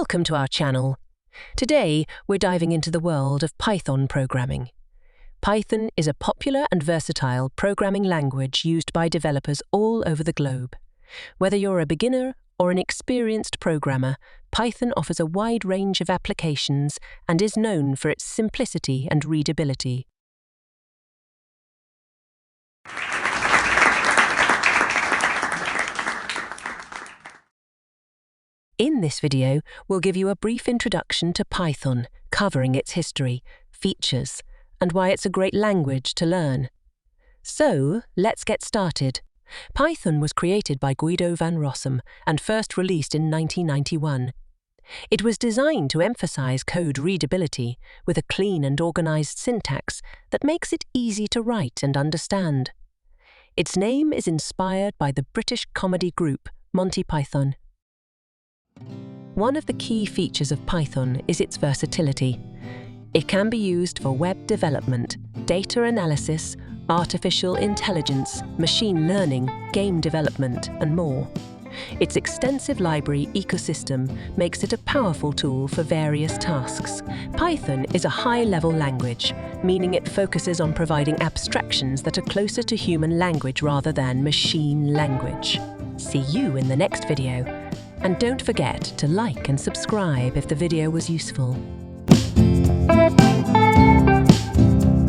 Welcome to our channel. Today, we're diving into the world of Python programming. Python is a popular and versatile programming language used by developers all over the globe. Whether you're a beginner or an experienced programmer, Python offers a wide range of applications and is known for its simplicity and readability. In this video, we'll give you a brief introduction to Python, covering its history, features, and why it's a great language to learn. So, let's get started. Python was created by Guido van Rossum and first released in 1991. It was designed to emphasize code readability with a clean and organized syntax that makes it easy to write and understand. Its name is inspired by the British comedy group Monty Python. One of the key features of Python is its versatility. It can be used for web development, data analysis, artificial intelligence, machine learning, game development, and more. Its extensive library ecosystem makes it a powerful tool for various tasks. Python is a high-level language, meaning it focuses on providing abstractions that are closer to human language rather than machine language. See you in the next video. And don't forget to like and subscribe if the video was useful.